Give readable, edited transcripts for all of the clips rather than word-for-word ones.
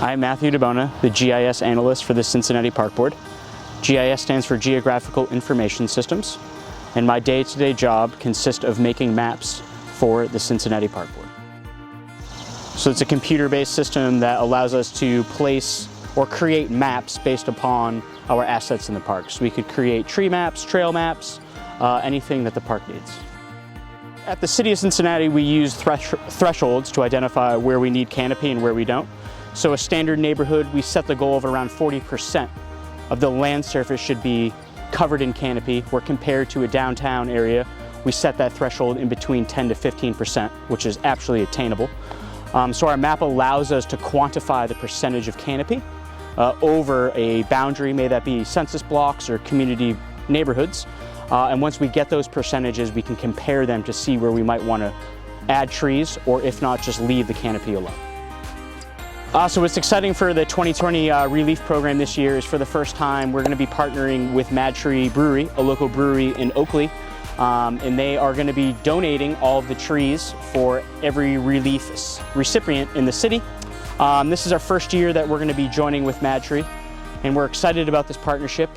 I'm Matthew DiBona, the GIS analyst for the Cincinnati Park Board. GIS stands for Geographical Information Systems, and my day-to-day job consists of making maps for the Cincinnati Park Board. So it's a computer-based system that allows us to place or create maps based upon our assets in the park. So we could create tree maps, trail maps, anything that the park needs. At the City of Cincinnati, we use thresholds to identify where we need canopy and where we don't. So a standard neighborhood, we set the goal of around 40% of the land surface should be covered in canopy, where compared to a downtown area, we set that threshold in between 10 to 15%, which is absolutely attainable. So our map allows us to quantify the percentage of canopy over a boundary, may that be census blocks or community neighborhoods. And once we get those percentages, we can compare them to see where we might want to add trees, or if not, just leave the canopy alone. So what's exciting for the 2020 ReLeaf program this year is, for the first time, we're going to be partnering with MadTree Brewery, a local brewery in Oakley. And they are going to be donating all of the trees for every ReLeaf recipient in the city. This is our first year that we're going to be joining with MadTree, and we're excited about this partnership.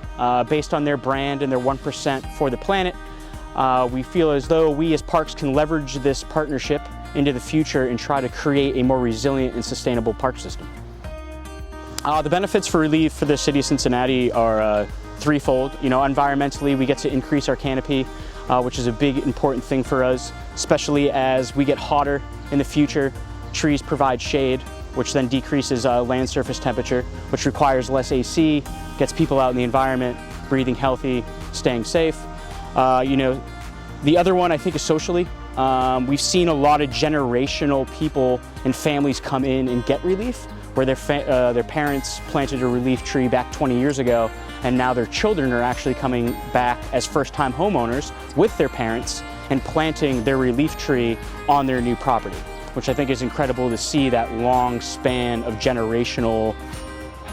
Based on their brand and their 1% for the planet, we feel as though we as parks can leverage this partnership into the future and try to create a more resilient and sustainable park system. The benefits for ReLeaf for the City of Cincinnati are threefold. Environmentally, we get to increase our canopy, which is a big important thing for us, especially as we get hotter in the future. Trees provide shade, which then decreases land surface temperature, which requires less AC, gets people out in the environment, breathing healthy, staying safe. The other one I think is socially. We've seen a lot of generational people and families come in and get ReLeaf, where their parents planted a ReLeaf tree back 20 years ago, and now their children are actually coming back as first-time homeowners with their parents and planting their ReLeaf tree on their new property, which I think is incredible to see, that long span of generational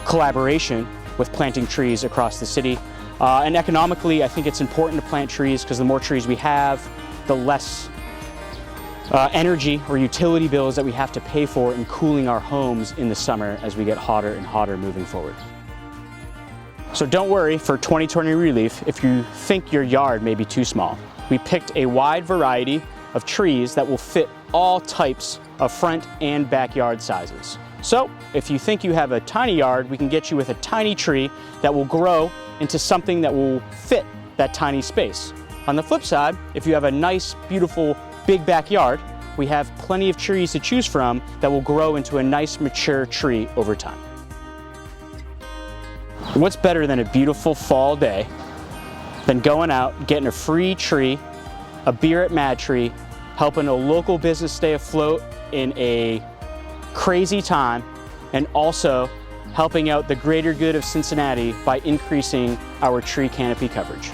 collaboration with planting trees across the city. And economically, I think it's important to plant trees, because the more trees we have, the less energy or utility bills that we have to pay for in cooling our homes in the summer as we get hotter and hotter moving forward. So don't worry for 2020 ReLeaf if you think your yard may be too small. We picked a wide variety of trees that will fit all types of front and backyard sizes. So if you think you have a tiny yard, we can get you with a tiny tree that will grow into something that will fit that tiny space. On the flip side, if you have a nice, beautiful, big backyard, we have plenty of trees to choose from that will grow into a nice, mature tree over time. What's better than a beautiful fall day than going out, getting a free tree, a beer at MadTree, helping a local business stay afloat in a crazy time, and also helping out the greater good of Cincinnati by increasing our tree canopy coverage.